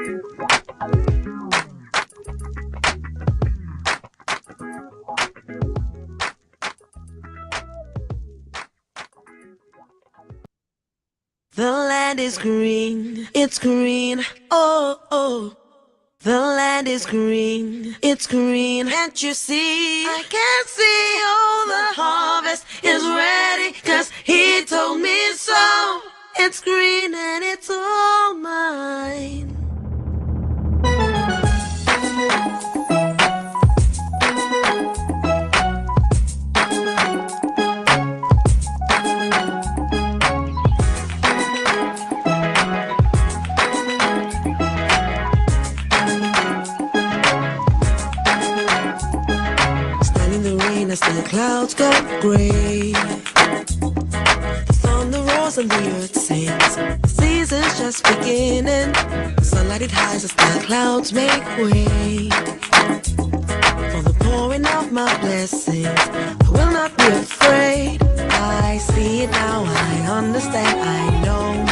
The land is green, it's green, oh, oh. The land is green, it's green, can't you see? I can see all the harvest is ready, 'cause he told me so. It's green and it's all mine. As the clouds go gray, the thunder roars and the earth sings. The season's just beginning. Sunlight it hides as the clouds make way for the pouring of my blessings. I will not be afraid. I see it now, I understand, I know,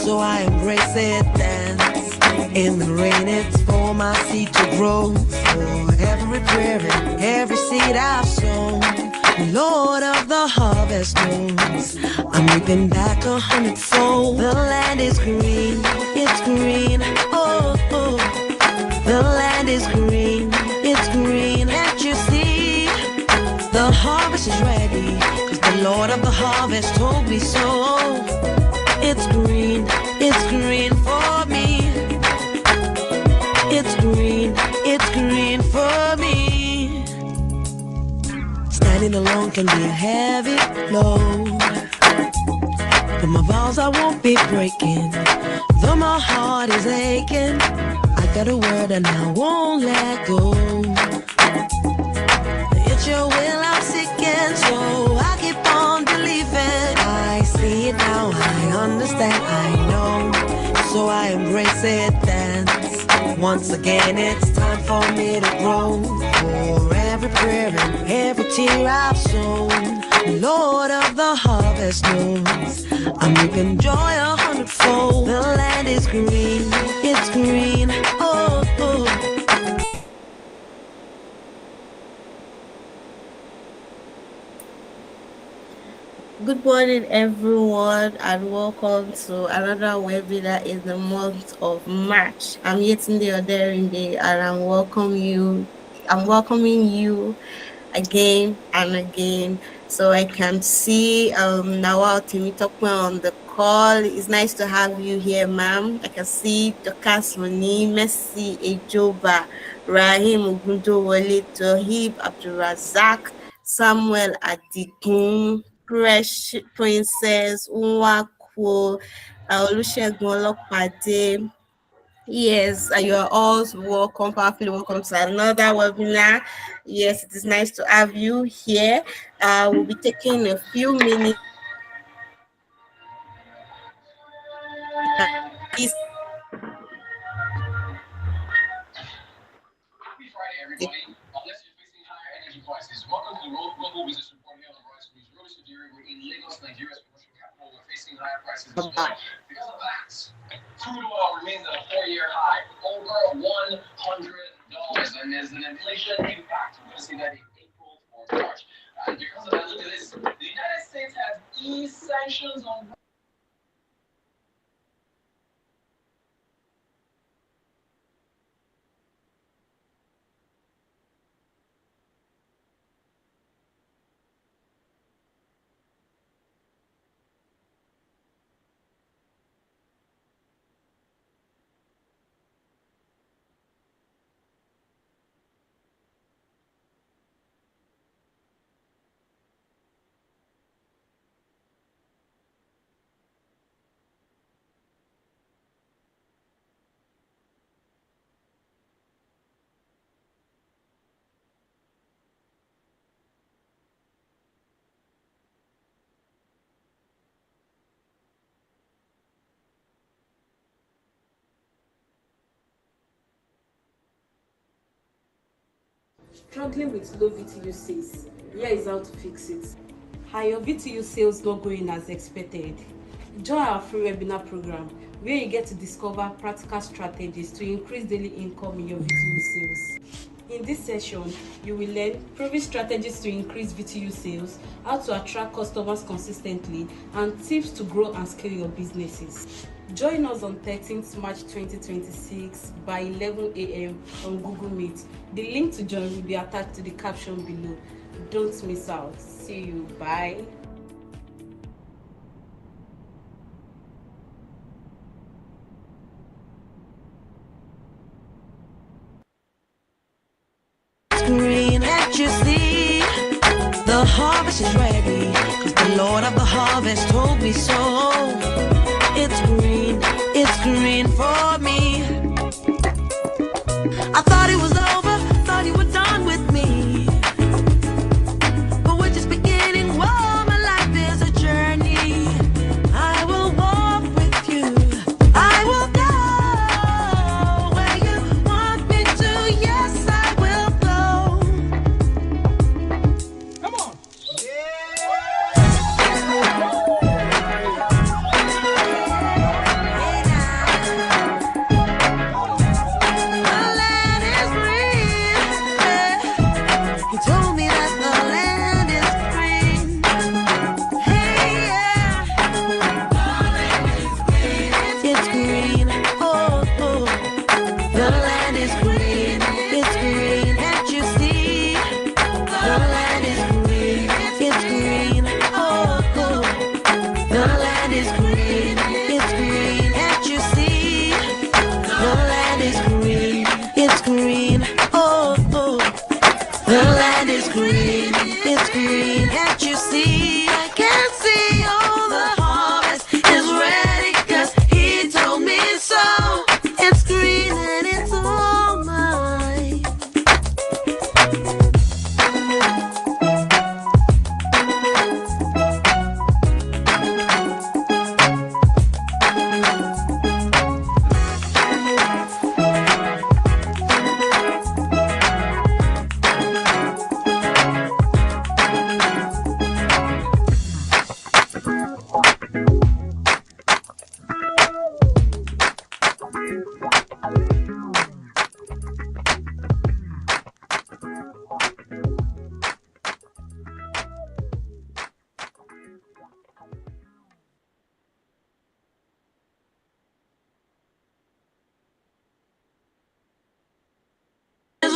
so I embrace it. Dance in the rain, it's for my seed to grow. For every prayer and every seed I've sown, Lord of the harvest knows I'm reaping back 100-fold. The land is green, it's green, oh, oh. The land is green, it's green, can't you see? The harvest is ready, 'cause the Lord of the harvest told me so. It's green for me. It's green for me. Standing alone can be a heavy load, but my vows I won't be breaking. Though my heart is aching, I got a word and I won't let go. It's your will I'm seeking, so I keep on believing. I see it now, I understand, I know, so I embrace it. Dance once again, it's time for me to grow. For every prayer and every tear I've sown, Lord of the harvest knows I'm reaping joy 100-fold. The land is green, it's green, oh, oh. Good morning, everyone, and welcome to another webinar in the month of March. I'm Yetunde Oderinde, and I'm welcoming you again and again. So I can see Nawal Timitokwe on the call. It's nice to have you here, ma'am. I can see Dokas Moni, Messi Ejoba, Rahim Ogundowole, Tohib Abdulrazak, Samuel Adigun, Fresh Princess, Nwakwo, Olusegun Olopade. Yes, you are all welcome, powerfully welcome to another webinar. Yes, it is nice to have you here. We'll be taking a few minutes. Happy Friday, everybody. Unless you're facing higher energy prices, welcome to the World Global Business Report here on the Rise News. Rose Nigeria, we're in Lagos, Nigeria's commercial capital. We're facing higher prices as well. Because of that, crude oil remains at a 4-year high, over $100. And there's an inflation impact. We're going to see that in April or March. And because of that, look at this. The United States has eased sanctions on Struggling with low VTU sales. Here is how to fix it. Are your VTU sales not going as expected? Join our free webinar program where you get to discover practical strategies to increase daily income in your VTU sales. In this session, you will learn proven strategies to increase VTU sales, how to attract customers consistently, and tips to grow and scale your businesses. Join us on 13th March 2026 by 11 a.m. on Google Meet. The link to join will be attached to the caption below. Don't miss out. See you. Bye. Green that you see, the harvest is ready, 'cause the Lord of the harvest told me so. It's green for me. I thought it was over, thought you were done with me, but we're just beginning. Whoa, my life is a journey. I will walk with you, I will go where you want me to. Yes, I will go. Come on. The land is green. He told me that the land is green. Hey, yeah. It's green. Oh, oh. The land is green. It's green. Can't you see? The land is green. It's green. Oh, oh. The land is green. It's green. Can't you see? The land is green. It's green. Oh, oh. The land is green. It's green. Can't you see? I can see all the harvest is ready, 'cause he told me so. It's green and it's all mine.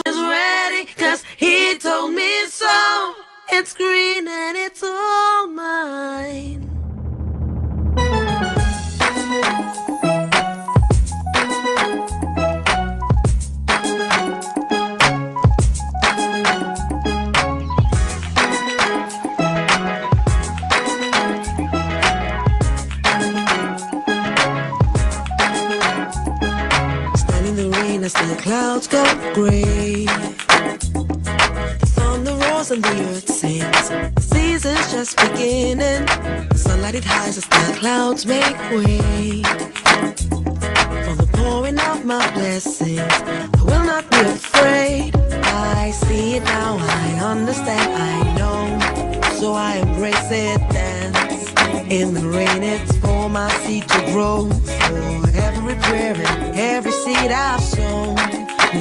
Is ready, 'cause he told me so. It's green and it's all mine. Stand in the rain as the clouds go gray. The thunder roars and the earth sings. The season's just beginning. The sunlight it hides as the clouds make way for the pouring of my blessings. I will not be afraid. I see it now, I understand, I know. So I embrace it, dance in the rain. It's for my seed to grow. For every prayer and every seed I've sown,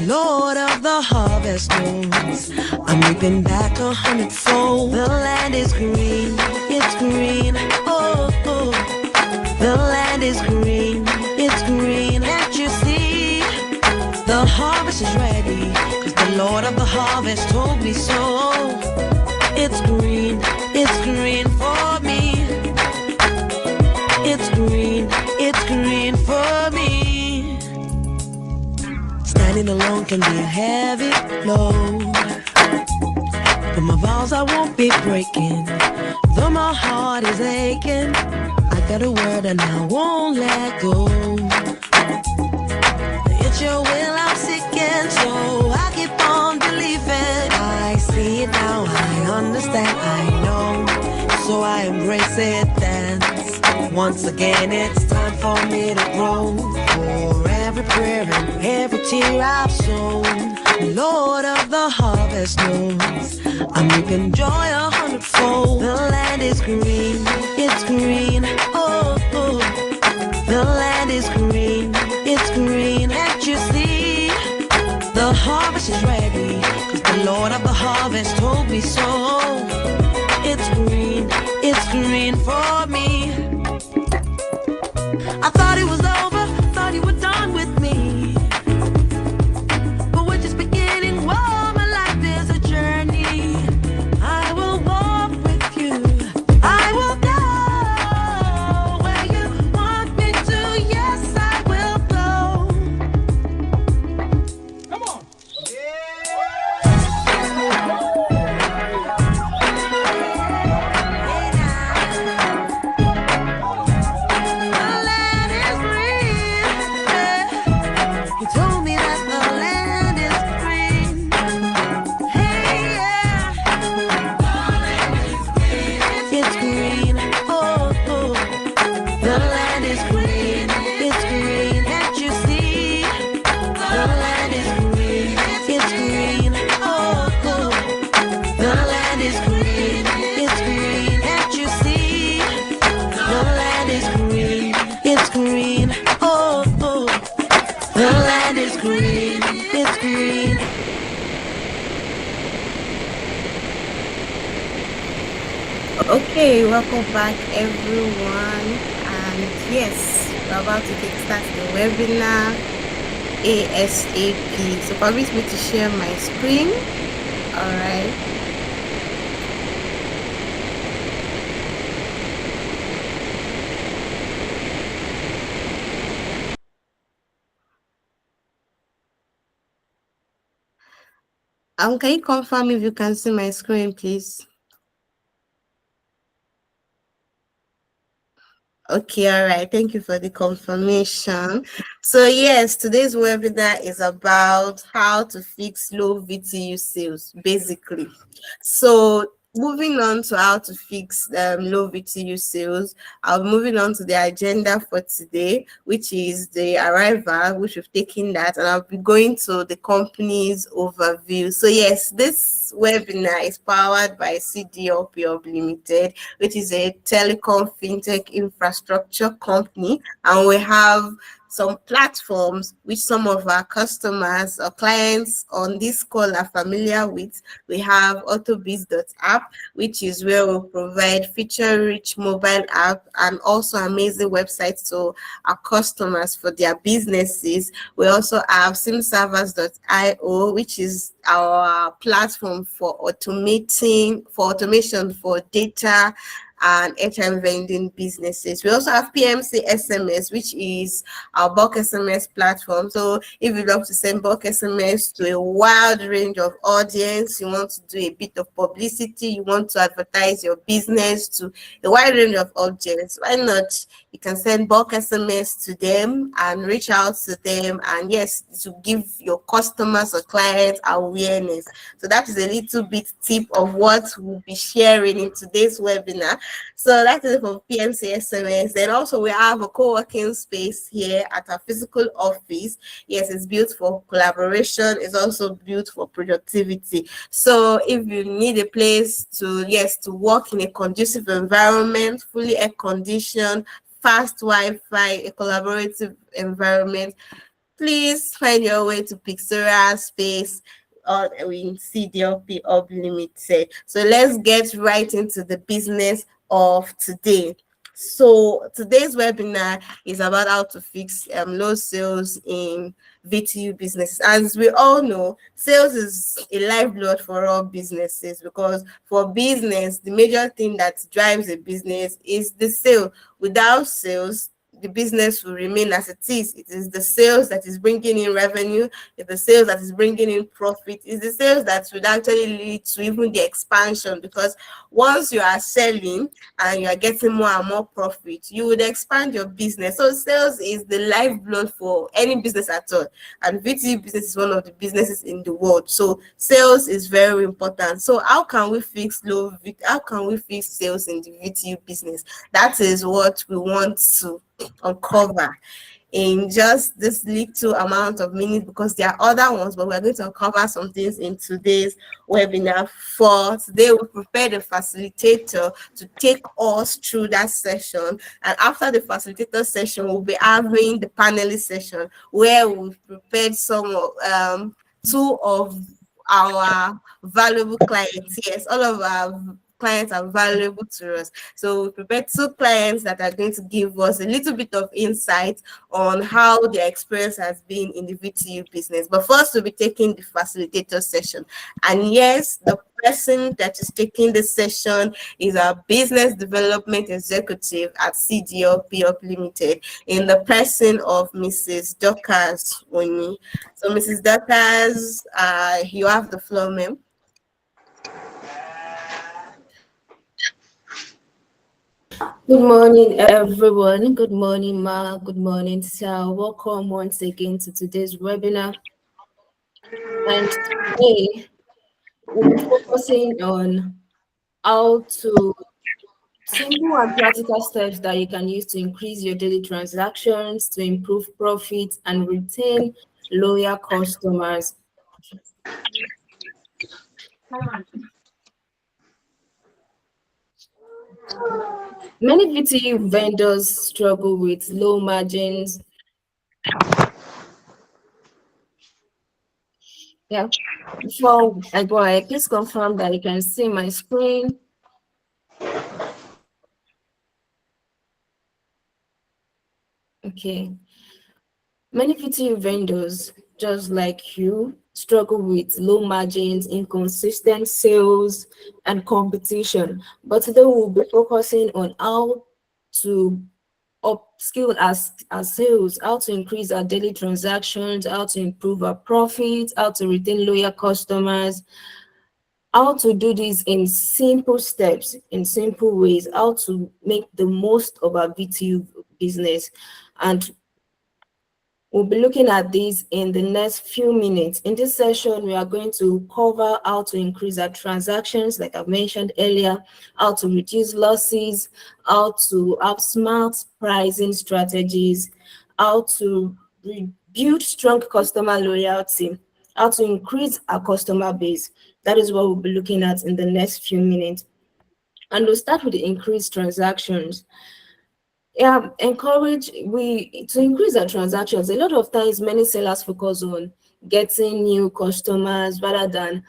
Lord of the harvest knows I'm reaping back 100-fold. The land is green, it's green, oh, oh. The land is green, it's green. Can't you see? The harvest is ready, 'cause the Lord of the harvest told me so. It's green for me. It's green for me. Standing alone can be a heavy load, but my vows I won't be breaking. Though my heart is aching, I got a word and I won't let go. It's your will I'm seeking, so I keep on believing. I see it now, I understand, I know. So I embrace it, dance. Once again, it's time for me to grow. For every prayer and every tear I've sown, Lord of the harvest knows I'm reaping joy 100-fold. The land is green, it's green, oh, oh. land is green, it's green, can't you see? The harvest is ready, 'cause the Lord of the harvest told me so. It's green for me. I thought it was over, thought you were done with me. But we're just beginning, whoa, my life is a journey. I will walk with you, I will go where you want me to, yes, I will go. Come on. He told me that the land is green. Hey, yeah. It's green. Oh, oh. The land is green. It's green. Can't you see? The land is green. It's green. Oh, oh. The land is green. It's green. Can't you see? The land is green. It's green. Oh, oh. The land is green, it's green. Okay, welcome back everyone. And yes, we're about to kickstart the webinar ASAP. So permit me to share my screen. Alright. Can you confirm if you can see my screen, please? Okay, all right. Thank you for the confirmation. So yes, today's webinar is about how to fix low VTU sales, basically. So moving on to how to fix low VTU sales, I'll be moving on to the agenda for today, which is the arrival, which we've taken that, and I'll be going to the company's overview. So yes, this webinar is powered by CDLP Limited, which is a telecom fintech infrastructure company, and we have some platforms which some of our customers or clients on this call are familiar with. We have autobiz.app, which is where we provide feature-rich mobile app and also amazing websites to our customers for their businesses. We also have simservers.io, which is our platform for automation for data and airtime vending businesses. We also have PMC SMS, which is our bulk SMS platform. So if you love to send bulk SMS to a wide range of audience, you want to do a bit of publicity, you want to advertise your business to a wide range of audience, why not? You can send bulk SMS to them and reach out to them, and yes, to give your customers or clients awareness. So that is a little bit tip of what we'll be sharing in today's webinar. So that is for PMC SMS. Then also we have a co-working space here at our physical office. Yes, it's built for collaboration. It's also built for productivity. So if you need a place to work in a conducive environment, fully air conditioned, fast Wi-Fi, a collaborative environment, please find your way to Pixora Space or in CDLP Limited. So let's get right into the business of today. So today's webinar is about how to fix low sales in VTU businesses. As we all know, sales is a lifeblood for all businesses, because for business, the major thing that drives a business is the sale. Without sales, the business will remain as it is. It is the sales that is bringing in revenue. It's the sales that is bringing in profit. It's the sales that would actually lead to even the expansion, because once you are selling and you are getting more and more profit, you would expand your business. So sales is the lifeblood for any business at all. And VTU business is one of the businesses in the world. So sales is very important. So how can we fix sales in the VTU business? That is what we want to uncover in just this little amount of minutes because there are other ones, but we're going to cover some things in today's webinar. For today, we prepared a facilitator to take us through that session. And after the facilitator session, we'll be having the panelist session where we've prepared two of our valuable clients. Yes, all of our clients are valuable to us. So we prepared two clients that are going to give us a little bit of insight on how their experience has been in the VTU business. But first, we'll be taking the facilitator session. And yes, the person that is taking the session is our business development executive at CDL Up Limited in the person of Mrs. Dorcas Oni. So, Mrs. Dorcas, you have the floor, ma'am. Good morning, everyone. Good morning, Ma. Good morning, sir. Welcome once again to today's webinar. And today, we'll be focusing on how to simple and practical steps that you can use to increase your daily transactions, to improve profits, and retain loyal customers. Many VTU vendors struggle with low margins. Yeah. Before I go ahead, please confirm that you can see my screen. Okay. Many VTU vendors, just like you, struggle with low margins, inconsistent sales, and competition. But today we'll be focusing on how to upskill our sales, how to increase our daily transactions, how to improve our profits, how to retain loyal customers, how to do this in simple steps, in simple ways, how to make the most of our VTU business. And we'll be looking at this in the next few minutes. In this session, we are going to cover how to increase our transactions, like I've mentioned earlier, how to reduce losses, how to have smart pricing strategies, how to build strong customer loyalty, how to increase our customer base. That is what we'll be looking at in the next few minutes. And we'll start with the increased transactions. Yeah, encourage we to increase our transactions. A lot of times many sellers focus on getting new customers rather than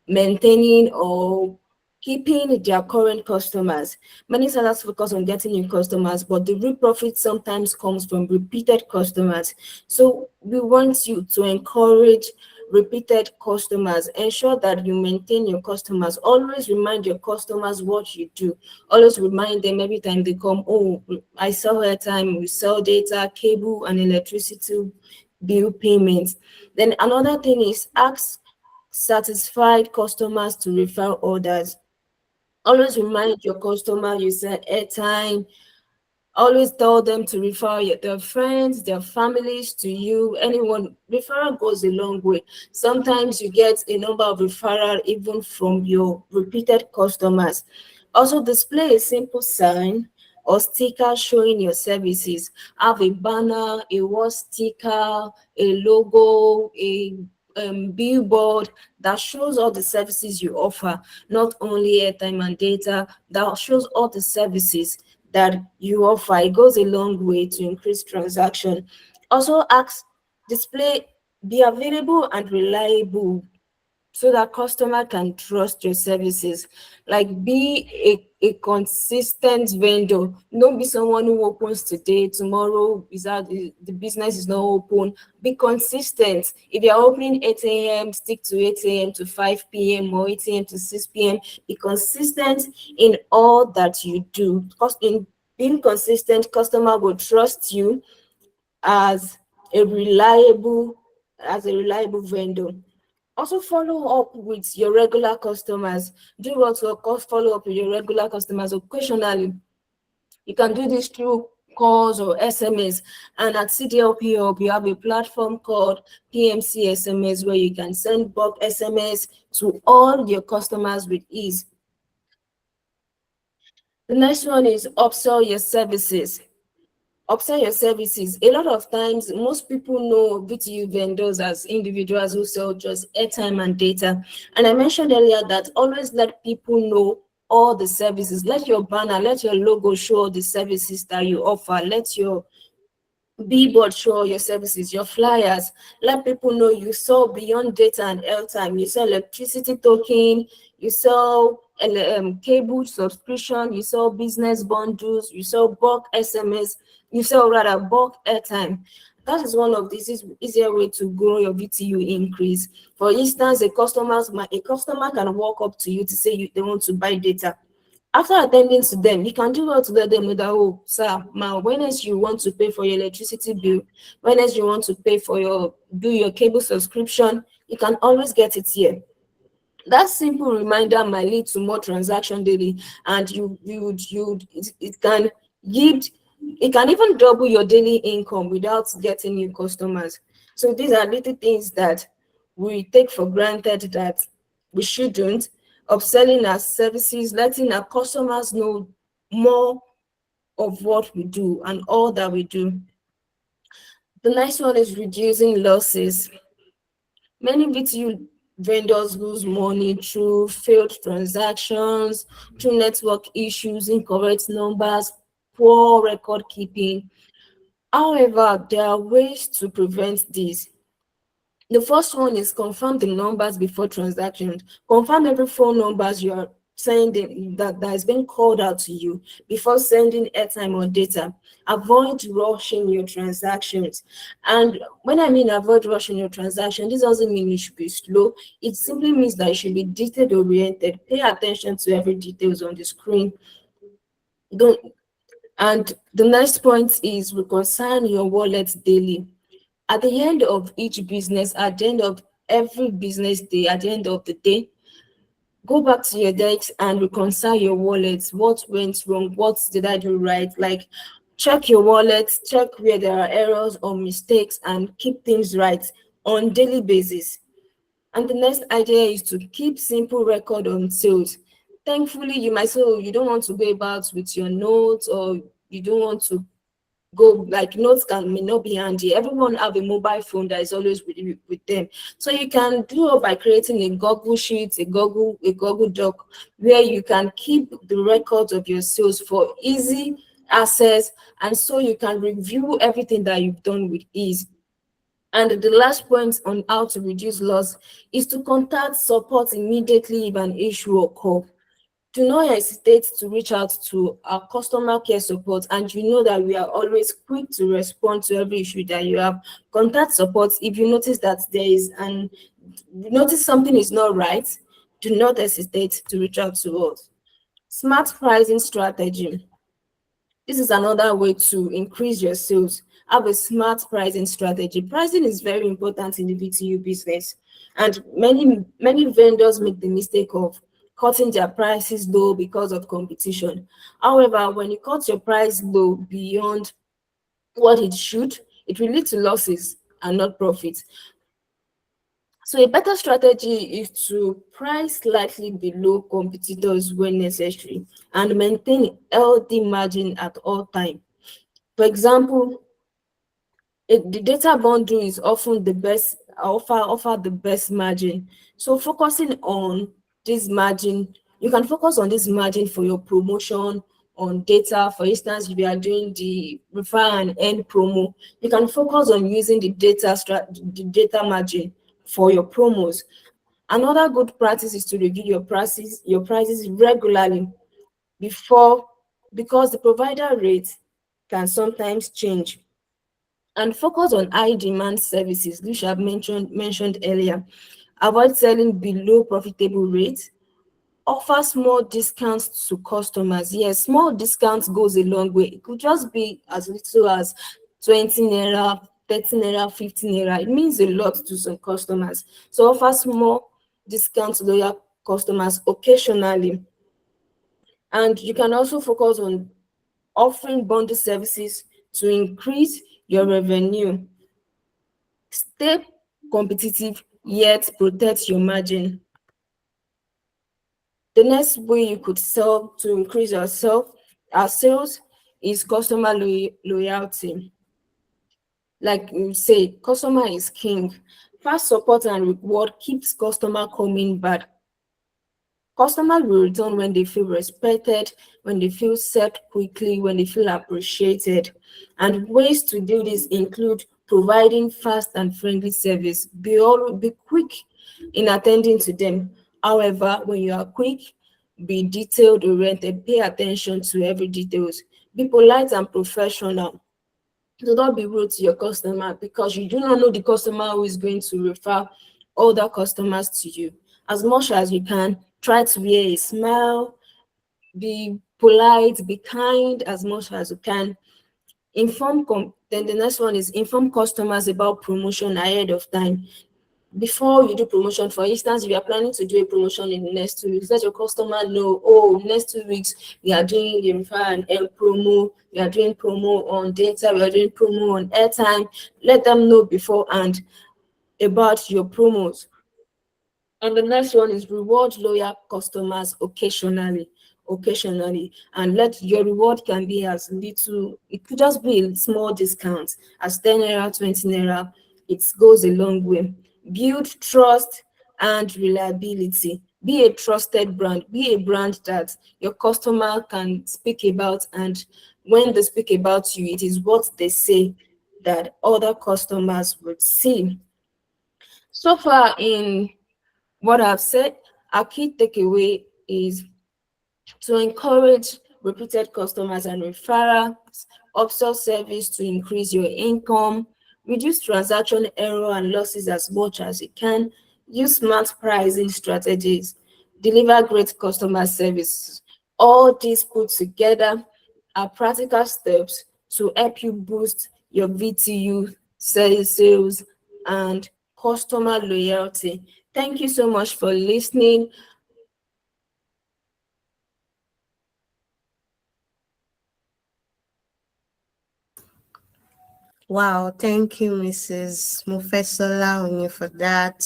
maintaining or keeping their current customers. Many sellers focus on getting new customers, but the real profit sometimes comes from repeated customers. So we want you to encourage repeated customers. Ensure that you maintain your customers. Always remind your customers what you do. Always remind them every time they come, oh, I sell airtime, we sell data, cable, and electricity bill payments. Then another thing is ask satisfied customers to refer others. Always remind your customer you sell airtime. Always tell them to refer their friends, their families to you. Anyone, referral goes a long way. Sometimes you get a number of referral even from your repeated customers. Also, display a simple sign or sticker showing your services. Have a banner, a wall sticker, a logo, a billboard that shows all the services you offer, not only airtime and data, that shows all the services that you offer. It goes a long way to increase transaction. Also, display, be available and reliable so that customer can trust your services. Like be a consistent vendor. Don't be someone who opens today, tomorrow is out, the business is not open. Be consistent. If you're opening 8 a.m., stick to 8 a.m. to 5 p.m. or 8 a.m. to 6 p.m. Be consistent in all that you do. Because in being consistent, customer will trust you as a reliable vendor. Also follow up with your regular customers. Do what to follow up with your regular customers occasionally. You can do this through calls or SMS. And at CDLP Hub, you have a platform called PMC SMS where you can send bulk SMS to all your customers with ease. The next one is upsell your services. Upsell your services. A lot of times, most people know VTU vendors as individuals who sell just airtime and data. And I mentioned earlier that always let people know all the services. Let your banner, let your logo show all the services that you offer. Let your billboard show your services, your flyers. Let people know you sell beyond data and airtime. You sell electricity token, you sell cable subscription, you sell business bundles, you sell bulk SMS, you sell rather bulk airtime. That is one of this is easier way to grow your VTU increase. For instance, a customer can walk up to you to say they want to buy data. After attending to them, you can do well to let them know that, oh, sir, ma, when else you want to pay for your electricity bill, when else you want to pay for your cable subscription, you can always get it here. That simple reminder might lead to more transaction daily, and it can yield, it can even double your daily income without getting new customers. So these are little things that we take for granted that we shouldn't. Upselling our services, letting our customers know more of what we do and all that we do. The next one is reducing losses. Many VTU vendors lose money through failed transactions, through network issues, incorrect numbers, poor record keeping. However, there are ways to prevent this. The first one is confirm the numbers before transactions. Confirm every phone numbers you are sending that is being called out to you before sending airtime or data. Avoid rushing your transactions. And when I mean avoid rushing your transaction, this doesn't mean you should be slow. It simply means that you should be detail oriented. Pay attention to every details on the screen. Don't and the next point is reconcile your wallet daily. At the end of each business, at the end of every business day, at the end of the day, go back to your desk and reconcile your wallets. What went wrong? What did I do right? Like, check your wallet, check where there are errors or mistakes, and keep things right on daily basis. And the next idea is to keep simple record on sales. Thankfully, you might say, oh, you don't want to go about with your notes, or you don't want to go, like, notes can may not be handy. Everyone have a mobile phone that is always with them, so you can do it by creating a Google sheet, a Google doc, where you can keep the records of your sales for easy access, and so you can review everything that you've done with ease. And the last point on how to reduce loss is to contact support immediately if an issue occur. Do not hesitate to reach out to our customer care support, and you know that we are always quick to respond to every issue that you have. Contact support if you notice that you notice something is not right. Do not hesitate to reach out to us. Smart pricing strategy. This is another way to increase your sales. Have a smart pricing strategy. Pricing is very important in the VTU business, and many vendors make the mistake of cutting their prices low because of competition. However, when you cut your price low beyond what it should, it will lead to losses and not profits. So a better strategy is to price slightly below competitors when necessary and maintain healthy margin at all time. For example, the data bundle is often the best, offer the best margin. So focusing on this margin, you can focus on this margin for your promotion on data. For instance, if you are doing the refer and end promo, you can focus on using the data margin for your promos. Another good practice is to review your prices regularly before, because the provider rate can sometimes change. And focus on high demand services, which I've mentioned earlier. Avoid selling below profitable rates. Offer small discounts to customers. Yes, small discounts goes a long way. It could just be as little as 20 naira, 30 naira, 15 naira. It means a lot to some customers. So offer small discounts to loyal customers occasionally. And you can also focus on offering bundle services to increase your revenue. Stay competitive yet protect your margin. The next way you could sell to increase our sales is customer loyalty. Like you say, customer is king. Fast support and reward keeps customer coming back. Customers will return when they feel respected, when they feel served quickly, when they feel appreciated. And ways to do this include providing fast and friendly service. Be quick in attending to them. However, when you are quick, be detailed oriented, pay attention to every details. Be polite and professional. Do not be rude to your customer because you do not know the customer who is going to refer other customers to you. As much as you can, try to wear a smile, be polite, be kind as much as you can. Then the next one is inform customers about promotion ahead of time. Before you do promotion, for instance, if you are planning to do a promotion in the next 2 weeks, let your customer know, oh, next 2 weeks we are doing the refer and earn promo, we are doing promo on data, we are doing promo on airtime. Let them know beforehand about your promos. And the next one is reward loyal customers occasionally, and let your reward can be as little, it could just be a small discount, as 10 naira, 20 naira, it goes a long way. Build trust and reliability. Be a trusted brand, be a brand that your customer can speak about, and when they speak about you, it is what they say that other customers would see. So far in what I've said, our key takeaway is to encourage repeated customers and referrals, upsell service to increase your income, reduce transaction error and losses as much as you can, use smart pricing strategies, deliver great customer service. All these put together are practical steps to help you boost your VTU sales and customer loyalty. Thank you so much for listening. Wow, thank you, Mrs. Mufesola Onye, for that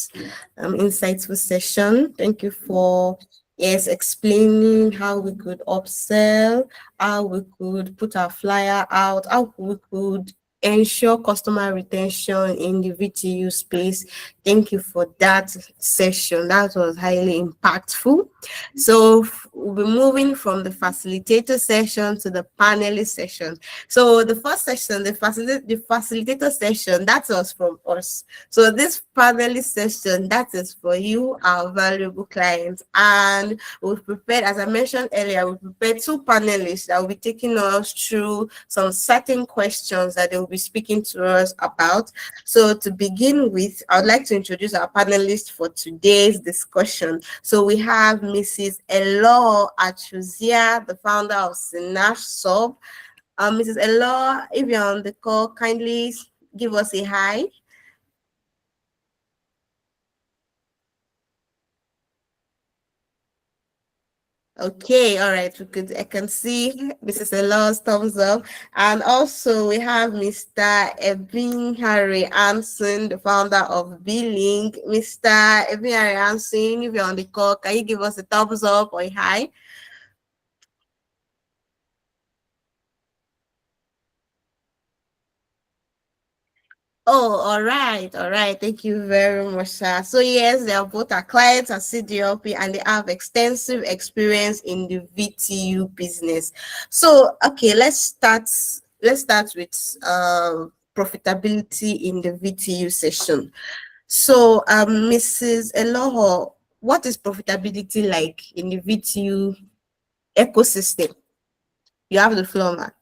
insightful session. Thank you for explaining how we could upsell, how we could put our flyer out, how we could ensure customer retention in the VTU space. Thank you for that session. That was highly impactful. So we'll be moving from the facilitator session to the panelist session. So the first session, the facilitator session, that was from us. So this panelist session, that is for you, our valuable clients. And we've prepared, as I mentioned earlier, we prepared two panelists that will be taking us through some certain questions that they will be speaking to us about. So to begin with, I would like to introduce our panelists for today's discussion. So we have Mrs. Elo Achuzia, the founder of Sinash Sub. Mrs. Elo, if you're on the call, kindly give us a hi. Okay, all right. I can see Mrs. Elo's thumbs up. And also we have Mr. Ebin Harry Anson, the founder of B-Link. Mr. Ebin Harry Anson, if you're on the call, can you give us a thumbs up or a hi? Oh, all right, all right. Thank you very much, sir. So yes, they are both our clients at CDLP and they have extensive experience in the VTU business. So okay, let's start. Let's start with profitability in the VTU session. So Mrs. Eloho, what is profitability like in the VTU ecosystem? You have the floor, ma'am.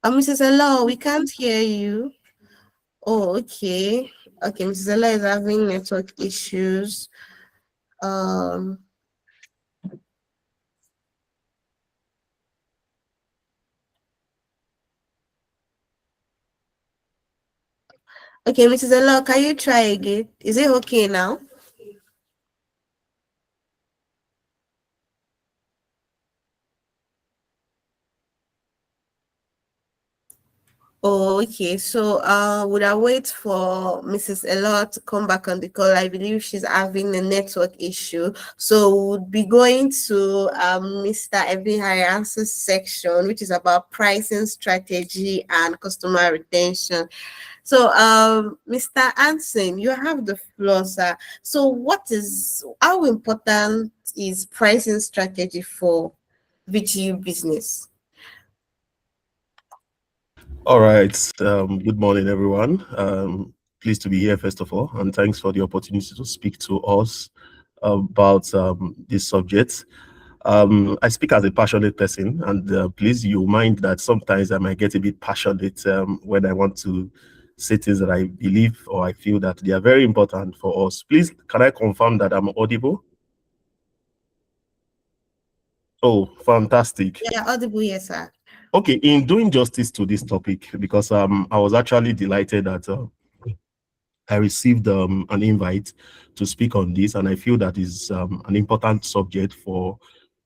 Mrs. Elo, we can't hear you. Oh, okay. Okay, Mrs. Ella is having network issues. Um, okay, Mrs. Ella, can you try again? Is it okay now? Oh, okay. So, would I wait for Mrs. Elot to come back on the call? I believe she's having a network issue. So, we'll be going to Mr. Ebi Hayans's section, which is about pricing strategy and customer retention. So, Mr. Anson, you have the floor, sir. So, how important is pricing strategy for VTU business? All right. Good morning, everyone. Pleased to be here, first of all, and thanks for the opportunity to speak to us about this subject. I speak as a passionate person, and please, you mind that sometimes I might get a bit passionate when I want to say things that I believe or I feel that they are very important for us. Please, can I confirm that I'm audible? Oh, fantastic. Yeah, audible, yes, sir. Okay, in doing justice to this topic, because I was actually delighted that I received an invite to speak on this, and I feel that is an important subject for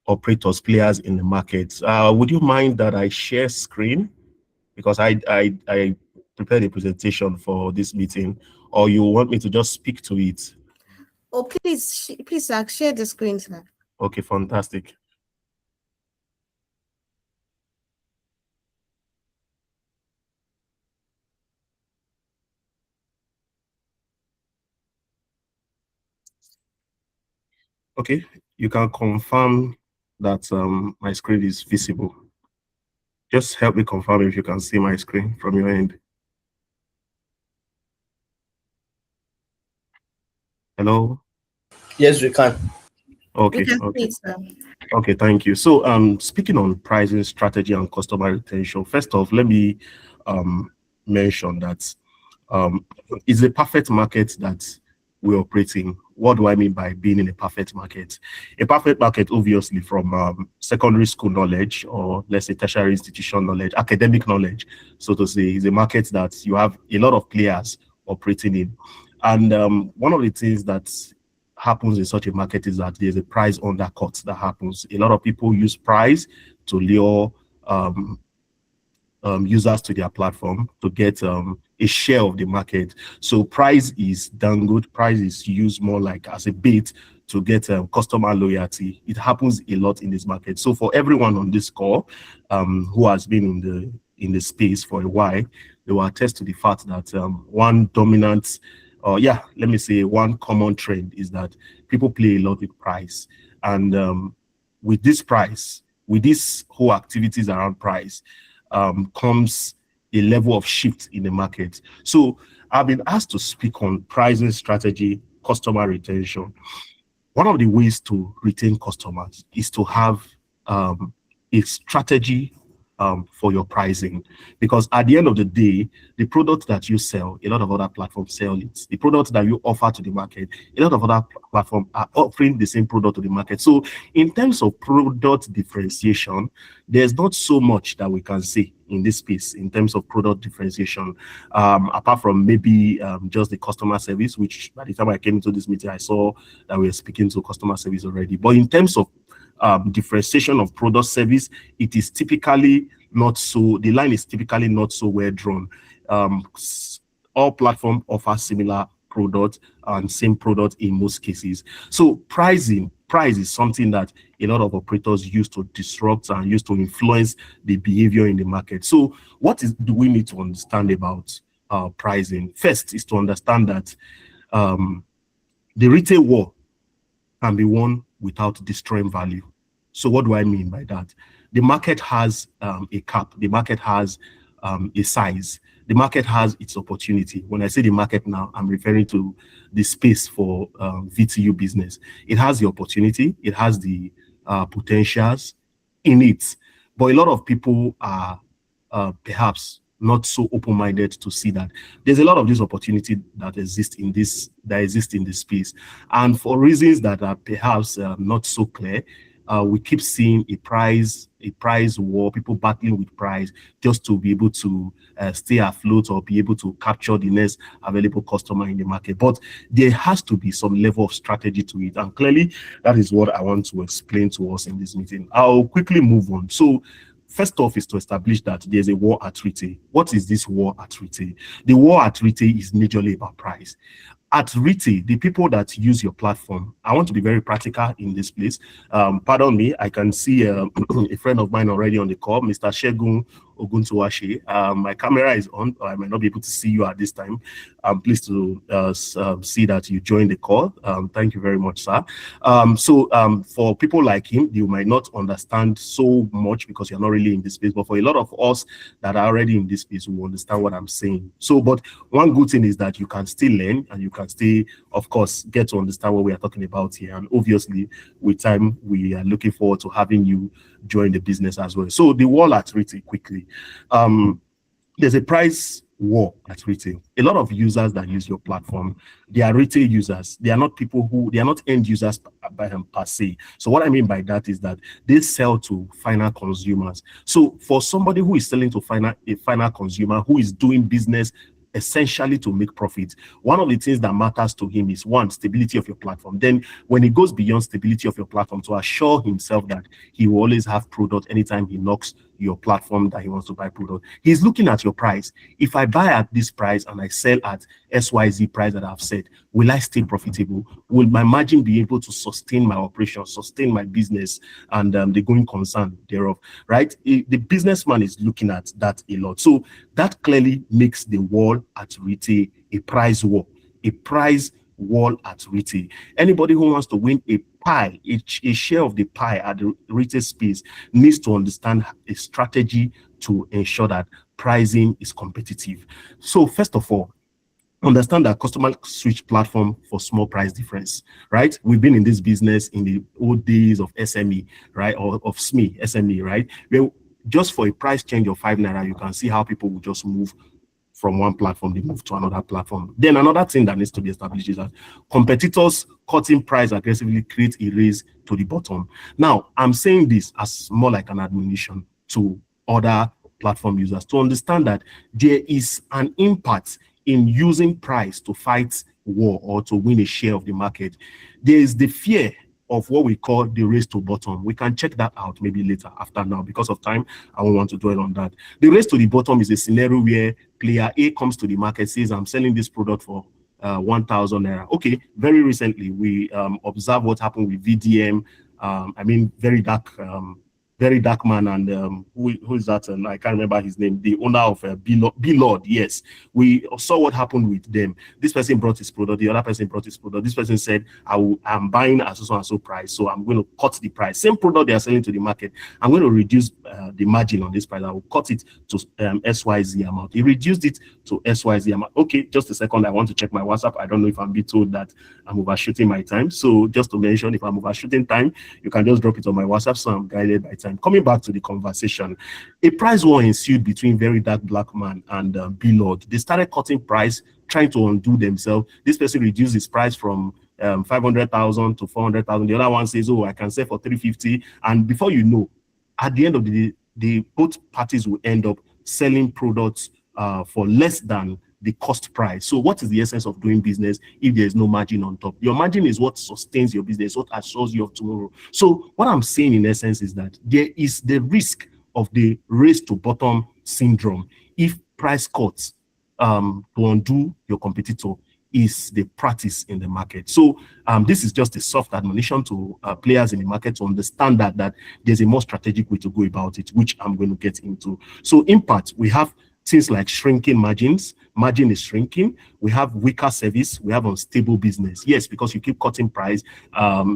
operators, players in the market. Would you mind that I share screen? Because I prepared a presentation for this meeting, or you want me to just speak to it? Oh, please, please, sir, share the screen, sir. Okay, fantastic. Okay, you can confirm that my screen is visible. Just help me confirm if you can see my screen from your end. Hello? Yes, we can. We Okay, can see okay. it, sir. Okay, thank you. So, speaking on pricing strategy and customer retention, first off, let me mention that um, it's a perfect market that we operate in. What do I mean by being in a perfect market? A perfect market, obviously, from secondary school knowledge, or let's say tertiary institution knowledge, academic knowledge, so to say, is a market that you have a lot of players operating in. And one of the things that happens in such a market is that there's a price undercut that happens. A lot of people use price to lure um, users to their platform to get a share of the market. So price is dangled, price is used more like as a bait to get customer loyalty. It happens a lot in this market. So for everyone on this call who has been in the space for a while, they will attest to the fact that one dominant, or yeah, let me say one common trend is that people play a lot with price. And with this price, with these whole activities around price, comes a level of shift in the market. So I've been asked to speak on pricing strategy, customer retention. One of the ways to retain customers is to have a strategy for your pricing, because at the end of the day, the product that you sell, a lot of other platforms sell it. The product that you offer to the market, a lot of other platforms are offering the same product to the market. So in terms of product differentiation, there's not so much that we can say in this space in terms of product differentiation, apart from maybe just the customer service, which by the time I came into this meeting, I saw that we were speaking to customer service already. But in terms of differentiation of product service, it is typically not so, the line is typically not so well drawn. All platforms offer similar product and same product in most cases. So price is something that a lot of operators use to disrupt and use to influence the behavior in the market. So do we need to understand about pricing? First is to understand that the retail war can be won without destroying value. So what do I mean by that? The market has a cap. The market has a size. The market has its opportunity. When I say the market now, I'm referring to the space for VTU business. It has the opportunity. It has the potentials in it. But a lot of people are perhaps not so open-minded to see that there's a lot of this opportunity that exists in this space, and for reasons that are perhaps not so clear, we keep seeing a price war, people battling with price just to be able to stay afloat or be able to capture the next available customer in the market. But there has to be some level of strategy to it, and clearly that is what I want to explain to us in this meeting. I'll quickly move on. So first off is to establish that there's a war at retail. What is this war at retail? The war at retail is majorly about price. At retail, the people that use your platform, I want to be very practical in this place. Pardon me, I can see a friend of mine already on the call, Mr. Shegun Oguntuwashe. My camera is on. I might not be able to see you at this time. I'm pleased to see that you joined the call. Thank you very much, sir. For people like him, you might not understand so much because you're not really in this space. But for a lot of us that are already in this space, we understand what I'm saying. So, but one good thing is that you can still learn and you can still, of course, get to understand what we are talking about here. And obviously, with time, we are looking forward to having you join the business as well. So the wall at retail quickly. There's a price war at retail. A lot of users that use your platform, they are retail users. They are not people who, they are not end users per se. So what I mean by that is that they sell to final consumers. So for somebody who is selling to a final consumer who is doing business essentially to make profit, one of the things that matters to him is one, stability of your platform. Then when he goes beyond stability of your platform, to assure himself that he will always have product anytime he knocks your platform that he wants to buy product, he's looking at your price. If I buy at this price and I sell at XYZ price that I've said, will I stay profitable? Will my margin be able to sustain my operation, sustain my business, and the going concern thereof, right? The businessman is looking at that a lot. So that clearly makes the wall at retail a price war, a price wall at retail. Anybody who wants to win a pie, a share of the pie at the retail space, needs to understand a strategy to ensure that pricing is competitive. So first of all, understand that customer switch platform for small price difference, right? We've been in this business in the old days of SME, right? Or of SME, right? Where just for a price change of 5 naira, you can see how people will just move from one platform, they move to another platform. Then another thing that needs to be established is that competitors cutting price aggressively create a race to the bottom. Now, I'm saying this as more like an admonition to other platform users to understand that there is an impact in using price to fight war or to win a share of the market. There is the fear of what we call the race to bottom. We can check that out maybe later after now. Because of time, I won't want to dwell on that. The race to the bottom is a scenario where player A comes to the market, says, I'm selling this product for 1,000 naira. Okay, very recently, we observed what happened with VDM. Very dark man, and who is that? I can't remember his name. The owner of B-Lord. Yes, we saw what happened with them. This person brought his product. The other person brought his product. This person said, I'm buying at so and so price, so I'm going to cut the price. Same product they are selling to the market. I'm going to reduce the margin on this price. I will cut it to XYZ amount. He reduced it to XYZ amount. Okay, just a second. I want to check my WhatsApp. I don't know if I'm being told that I'm overshooting my time. So just to mention, if I'm overshooting time, you can just drop it on my WhatsApp, so I'm guided by time. Coming back to the conversation, a price war ensued between Very Dark Black Man and B-Lord. They started cutting price, trying to undo themselves. This person reduced his price from 500,000 to 400,000. The other one says, oh, I can sell for 350. And before you know, at the end of the day, both parties will end up selling products for less than the cost price. So what is the essence of doing business if there is no margin on top? Your margin is what sustains your business, what assures you of tomorrow. So what I'm saying in essence is that there is the risk of the race to bottom syndrome if price cuts to undo your competitor is the practice in the market. So this is just a soft admonition to players in the market to understand that there's a more strategic way to go about it, which I'm going to get into. So in part, we have things like shrinking margins. Margin is shrinking. We have weaker service. We have unstable business. Yes, because you keep cutting price,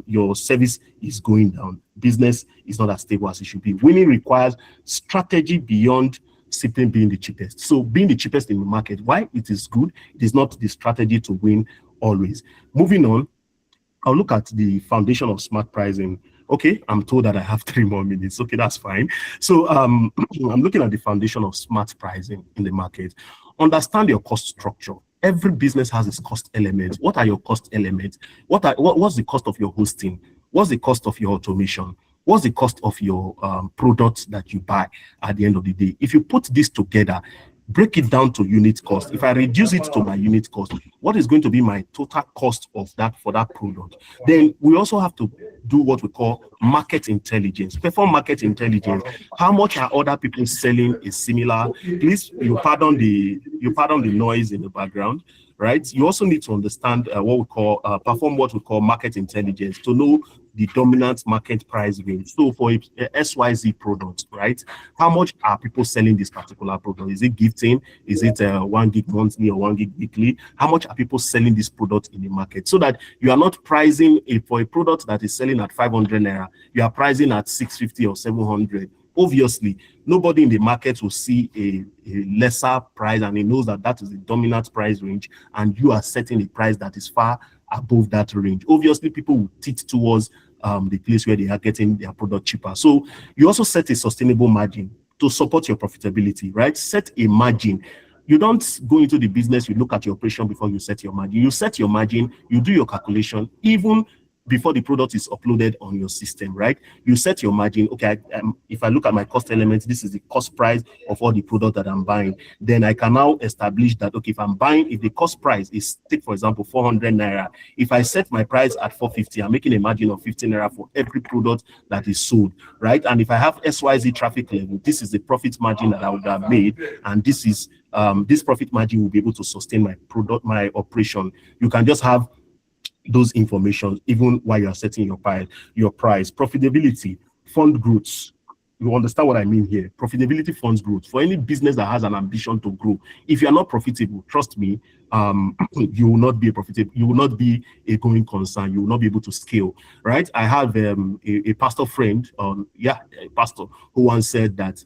your service is going down. Business is not as stable as it should be. Winning requires strategy beyond simply being the cheapest. So being the cheapest in the market, why it is good, it is not the strategy to win always. Moving on, I'll look at the foundation of smart pricing. Okay, I'm told that I have 3 more minutes. Okay, that's fine. So I'm looking at the foundation of smart pricing in the market. Understand your cost structure. Every business has its cost elements. What are your cost elements? What's the cost of your hosting? What's the cost of your automation? What's the cost of your products that you buy at the end of the day? If you put this together, break it down to unit cost. If I reduce it to my unit cost, what is going to be my total cost of that for that product? Then we also have to do what we call market intelligence. Perform market intelligence. How much are other people selling is similar? Please, you pardon the noise in the background, right? You also need to understand what we call perform what we call market intelligence to know the dominant market price range. So for a SYZ product, right? How much are people selling this particular product? Is it gifting? Is it 1 gig monthly or 1 gig weekly? How much are people selling this product in the market? So that you are not pricing for a product that is selling at 500 naira, you are pricing at 650 or 700. Obviously, nobody in the market will see a lesser price, and he knows that that is the dominant price range, and you are setting a price that is far above that range. Obviously, people will tilt towards the place where they are getting their product cheaper. So you also set a sustainable margin to support your profitability, right? Set a margin. You don't go into the business, you look at your operation before you set your margin. You set your margin, you do your calculation, even before the product is uploaded on your system, right? You set your margin. Okay, if I look at my cost elements, this is the cost price of all the product that I'm buying. Then I can now establish that, okay, if the cost price is, take for example, 400 naira, if I set my price at 450, I'm making a margin of 15 naira for every product that is sold, right? And if I have SYZ traffic level, this is the profit margin that I would have made, and this profit margin will be able to sustain my operation. You can just have those information even while you are setting your price. Profitability, fund growth. You understand what I mean here? Profitability funds growth. For any business that has an ambition to grow, if you are not profitable, trust me, you will not be profitable. You will not be a going concern. You will not be able to scale, right? I have a pastor friend, a pastor who once said that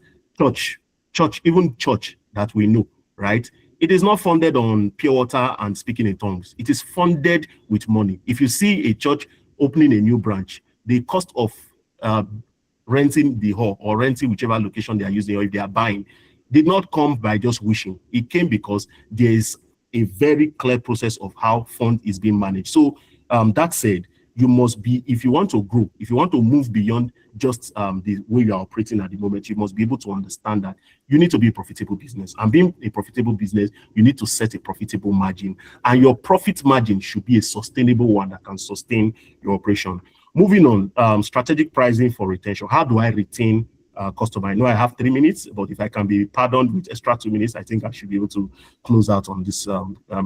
even church that we know, right? It is not funded on pure water and speaking in tongues. It is funded with money. If you see a church opening a new branch, the cost of renting the hall or renting whichever location they are using, or if they are buying, did not come by just wishing. It came because there is a very clear process of how fund is being managed. So that said, you must be, if you want to grow, if you want to move beyond just the way you are operating at the moment, you must be able to understand that you need to be a profitable business. And being a profitable business, you need to set a profitable margin. And your profit margin should be a sustainable one that can sustain your operation. Moving on, strategic pricing for retention. How do I retain customer? I know I have 3 minutes, but if I can be pardoned with extra 2 minutes, I think I should be able to close out on this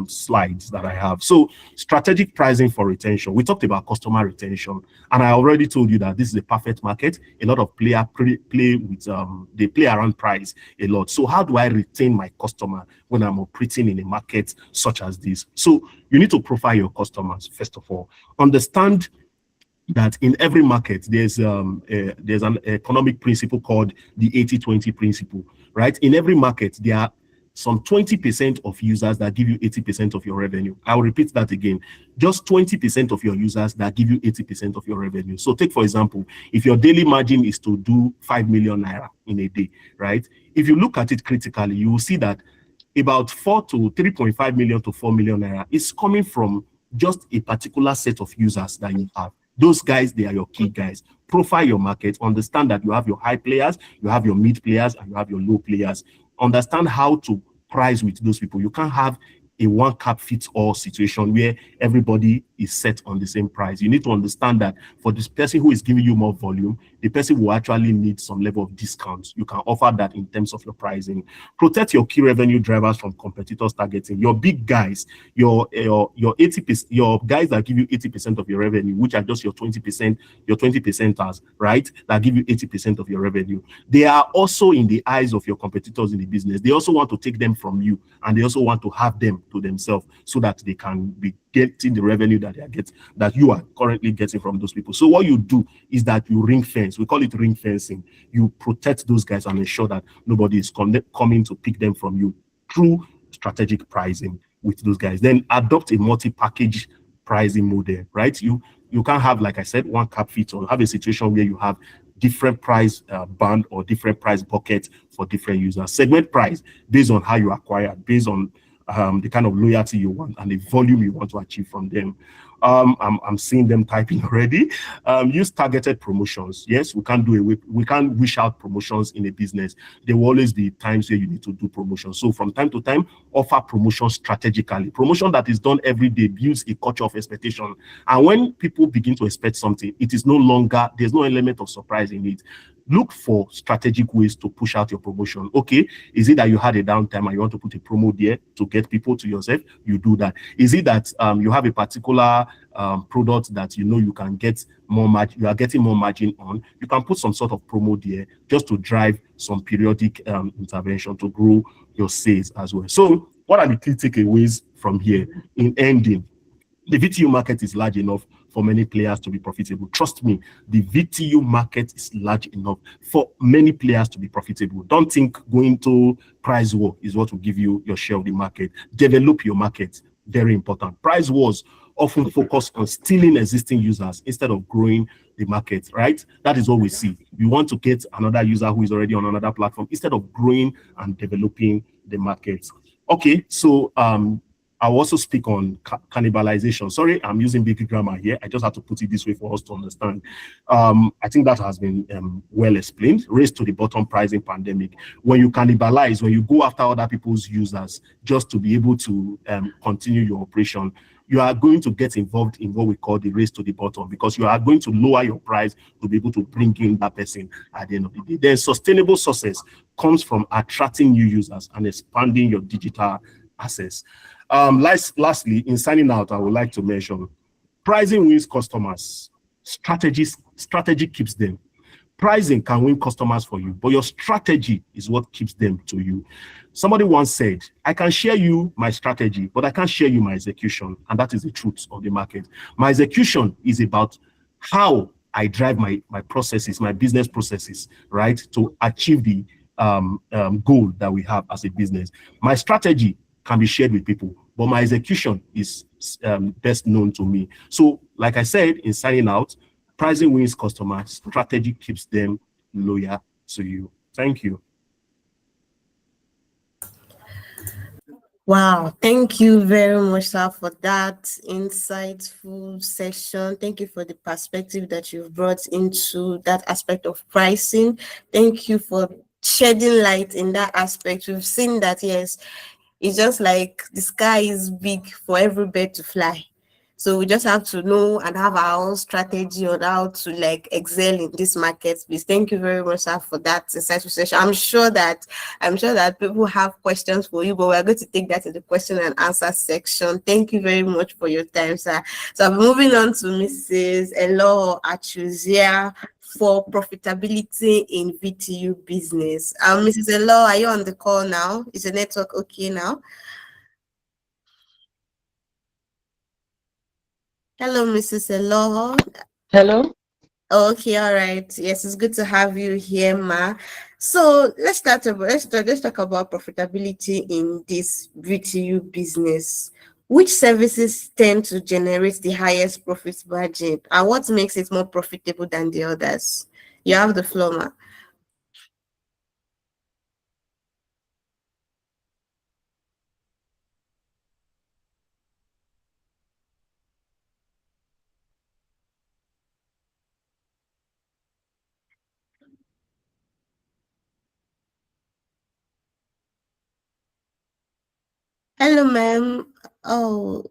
slides that I have. So strategic pricing for retention. We talked about customer retention, and I already told you that this is a perfect market. A lot of players play with they play around price a lot. So how do I retain my customer when I'm operating in a market such as this? So you need to profile your customers first of all. Understand that in every market there's an economic principle called the 80-20 principle, right? In every market there are some 20% of users that give you 80% of your revenue. I'll repeat that again. Just 20% of your users that give you 80% of your revenue. So take for example, if your daily margin is to do 5 million naira in a day, right? If you look at it critically, you will see that about 3.5 million to 4 million naira is coming from just a particular set of users that you have. Those guys, they are your key guys. Profile your market. Understand that you have your high players, you have your mid players, and you have your low players. Understand how to price with those people. You can't have a one cap fits all situation where everybody is set on the same price. You need to understand that for this person who is giving you more volume, the person will actually need some level of discounts. You can offer that in terms of your pricing. Protect your key revenue drivers from competitors targeting. Your big guys, your 80%, your guys that give you 80% of your revenue, which are just your 20%, your 20%ers, right? That give you 80% of your revenue. They are also in the eyes of your competitors in the business. They also want to take them from you, and they also want to have them to themselves so that they can be getting the revenue that they are getting, that you are currently getting from those people. So what you do is that you ring fence. We call it ring fencing. You protect those guys and ensure that nobody is coming to pick them from you through strategic pricing with those guys. Then adopt a multi-package pricing model, right? You can't have, like I said, one cap fit, or have a situation where you have different price band or different price bucket for different users. Segment price based on how you acquire, based on the kind of loyalty you want and the volume you want to achieve from them. I'm seeing them typing already. Use targeted promotions. Yes, we can't wish out promotions in a business. There will always be times where you need to do promotions. So from time to time, offer promotion strategically. Promotion that is done every day builds a culture of expectation. And when people begin to expect something, it is no longer, there's no element of surprise in it. Look for strategic ways to push out your promotion. Okay, is it that you had a downtime and you want to put a promo there to get people to yourself? You do that. Is it that you have a particular product that you know you can get more margin, you are getting more margin on? You can put some sort of promo there just to drive some periodic intervention to grow your sales as well. So, what are the key takeaways from here? In ending, the VTU market is large enough for many players to be profitable. Trust me, the VTU market is large enough for many players to be profitable. Don't think going to price war is what will give you your share of the market. Develop your market. Very important. Price wars often focus on stealing existing users instead of growing the market, right? That is what we see. We want to get another user who is already on another platform instead of growing and developing the market. Okay, so I'll also speak on cannibalization. Sorry, I'm using big grammar here. I just have to put it this way for us to understand. I think that has been well explained. Race to the bottom pricing pandemic. When you cannibalize, when you go after other people's users just to be able to continue your operation, you are going to get involved in what we call the race to the bottom, because you are going to lower your price to be able to bring in that person at the end of the day. Then sustainable success comes from attracting new users and expanding your digital access. Lastly, in signing out, I would like to mention pricing wins customers. Strategy keeps them. Pricing can win customers for you, but your strategy is what keeps them to you. Somebody once said, I can share you my strategy, but I can't share you my execution. And that is the truth of the market. My execution is about how I drive my processes, my business processes, right, to achieve the goal that we have as a business. My strategy can be shared with people, but my execution is best known to me. So, like I said, in signing out, pricing wins customers, strategy keeps them loyal to you. Thank you. Wow, thank you very much, sir, for that insightful session. Thank you for the perspective that you've brought into that aspect of pricing. Thank you for shedding light in that aspect. We've seen that, yes, it's just like the sky is big for every bird to fly. So we just have to know and have our own strategy on how to like excel in this market space. Thank you very much, sir, for that insightful session. I'm sure that people have questions for you, but we're going to take that to the question and answer section. Thank you very much for your time, sir. So I'm moving on to Mrs. Elo Achuzia for profitability in VTU business. Mrs. Elo, are you on the call now? Is the network okay now? Hello, Mrs. Elo. Hello. Okay, all right. Yes, it's good to have you here, Ma. So let's talk about profitability in this VTU business. Which services tend to generate the highest profit margin, and what makes it more profitable than the others? You have the floor, Ma. Hello, ma'am. Oh,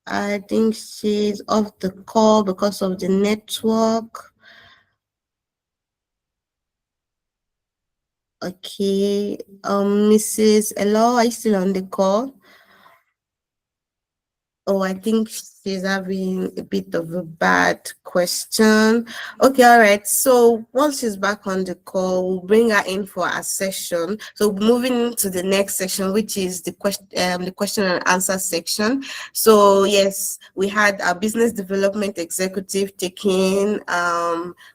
I think she's off the call because of the network. Okay. Mrs. Elo, are you still on the call? Oh, I think she's having a bit of a bad question. Okay, all right. So once she's back on the call, we'll bring her in for a session. So moving to the next section, which is the question and answer section. So yes, we had our business development executive taking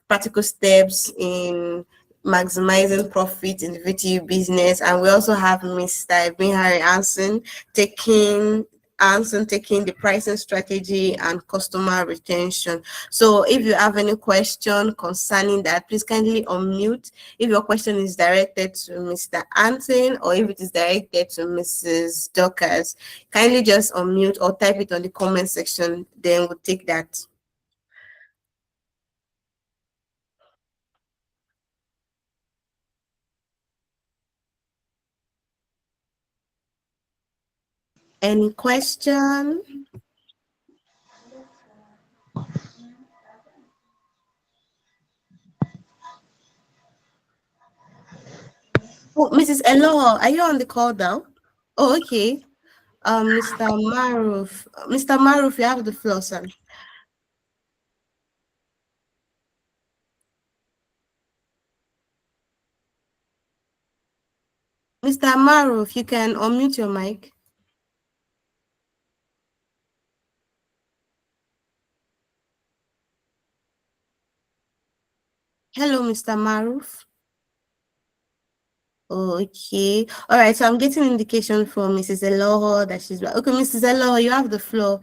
practical steps in maximizing profit in the VTU business, and we also have Mr. Ibn Harry Anson taking answer taking the pricing strategy and customer retention. So if you have any question concerning that, please kindly unmute. If your question is directed to Mr. Anton or if it is directed to Mrs. Dorcas, kindly just unmute or type it on the comment section, then we'll take that. Any question? Oh, Mrs. Elo, are you on the call now? Oh, okay. Mr. Maruf. Mr. Maruf, you have the floor, sir. Mr. Maruf, you can unmute your mic. Hello, Mr. Maruf. Okay. All right. So I'm getting indication from Mrs. Eloho that she's okay. Mrs. Eloho, you have the floor.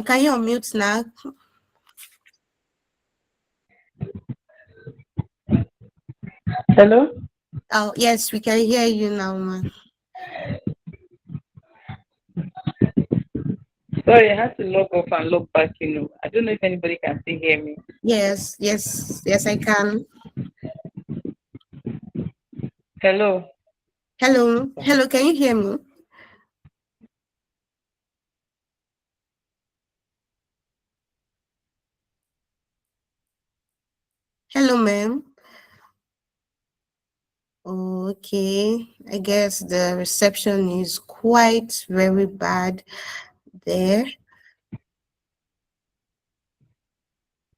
Can you unmute now? Hello? Oh, yes, we can hear you now, ma'am. Sorry, I had to log off and log back. I don't know if anybody can still hear me. Yes, yes, yes, I can. Hello? Hello, hello, can you hear me? Hello, ma'am. Okay, I guess the reception is quite very bad there.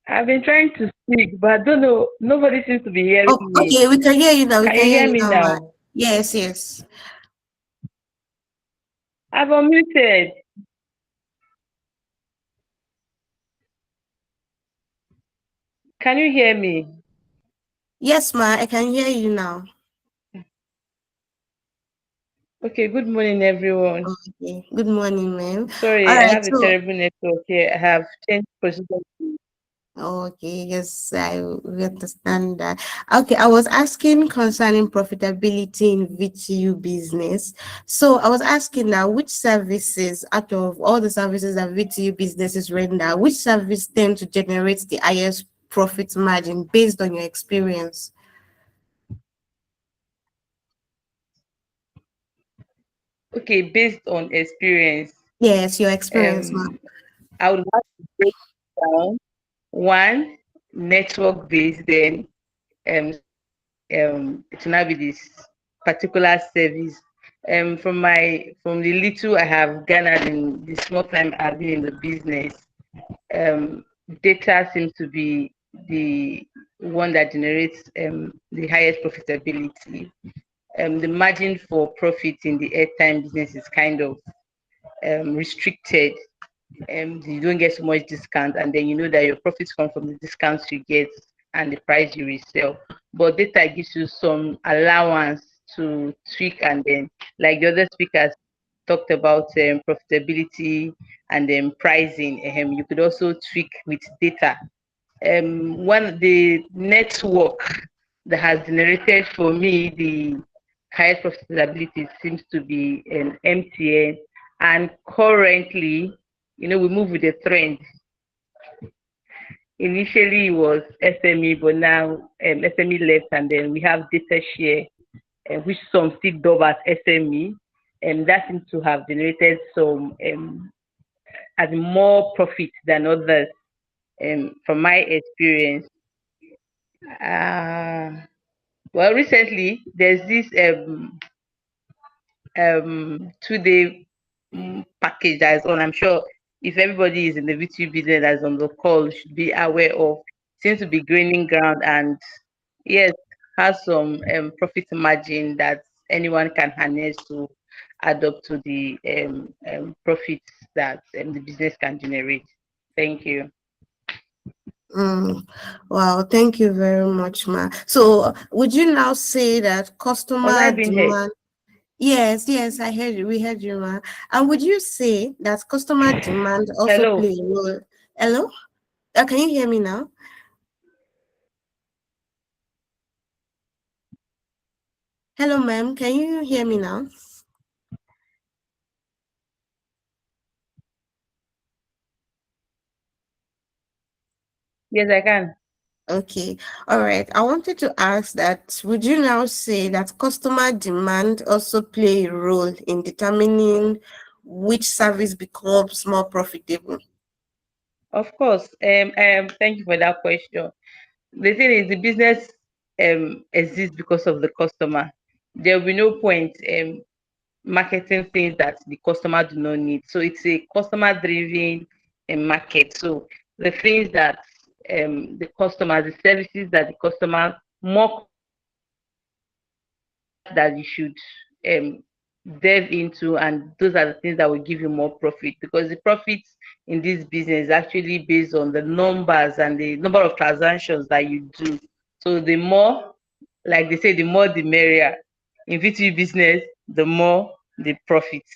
I've been trying to speak, but I don't know. Nobody seems to be hearing Oh, me. okay, we can hear you now. We Can can you hear hear you me now, ma'am. now? Yes, yes. I've unmuted. Can you hear me? Yes, ma'am, I can hear you now. Okay, good morning, everyone. Okay, good morning, ma'am. All Sorry, I right, have a so terrible network here. I have changed position. okay, yes, we understand that. Okay, I was asking concerning profitability in VTU business. So I was asking now, which services out of all the services that VTU businesses render, which service tend to generate the highest profit margin based on your experience? Okay, based on experience, Yes, your experience, ma'am. um, I would like to break down one network based, then it will now be this particular service. From the little I have garnered in the small time I've been in the business, um, data seems to be the one that generates the highest profitability. The margin for profit in the airtime business is kind of restricted. You don't get so much discount, and then you know that your profits come from the discounts you get and the price you resell. But data gives you some allowance to tweak, and then, like the other speakers talked about, profitability and then pricing. You could also tweak with data. One the network that has generated for me the highest profitability seems to be an MTN, and currently, we move with the trend. Initially, it was SME, but now SME left, and then we have data share, which some still dub as SME, and that seems to have generated some as more profit than others. From my experience, uh, well, recently there's this 2-day package that is on. I'm sure if everybody is in the VTU business that's on the call should be aware of. Seems to be gaining ground, and yes, has some profit margin that anyone can harness to add up to the profits that the business can generate. Thank you. Wow, thank you very much, ma. So would you now say that Was I customer being heard? demand? Yes, yes, I heard you. We heard you, ma. And would you say that customer demand also Hello. play a role? Hello? Can you hear me now? Hello, ma'am. Can you hear me now? Yes, I can. Okay. All right. I wanted to ask that would you now say that customer demand also play a role in determining which service becomes more profitable? Of course. Thank you for that question. The thing is, the business exists because of the customer. There will be no point marketing things that the customer do not need. So it's a customer driven market. So the things that the customer, the services that the customer more that you should um, delve into, and those are the things that will give you more profit, because the profits in this business is actually based on the numbers and the number of transactions that you do. So the more, like they say, the more the merrier. In VTU business, the more the profits.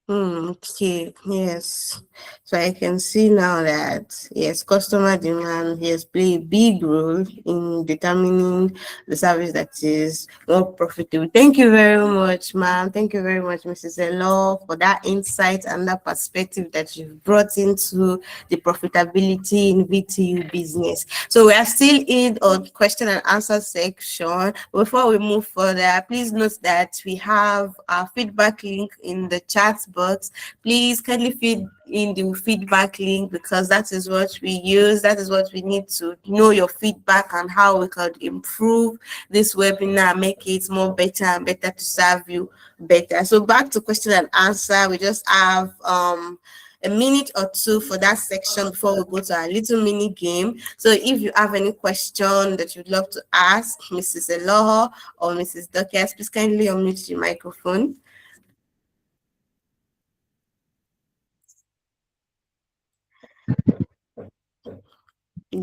Okay, yes. So I can see now that yes, customer demand has played a big role in determining the service that is more profitable. Thank you very much, ma'am. Thank you very much, Mrs. Elo, for that insight and that perspective that you've brought into the profitability in VTU business. So we are still in on question and answer section. Before we move further, please note that we have our feedback link in the chat box. Please kindly feed in the feedback link because that is what we use. That is what we need to know your feedback and how we could improve this webinar, make it more better and better to serve you better. So back to question and answer. We just have a minute or two for that section before we go to our little mini game. So if you have any question that you'd love to ask Mrs. Eloho or Mrs. Dorcas, please kindly unmute your microphone.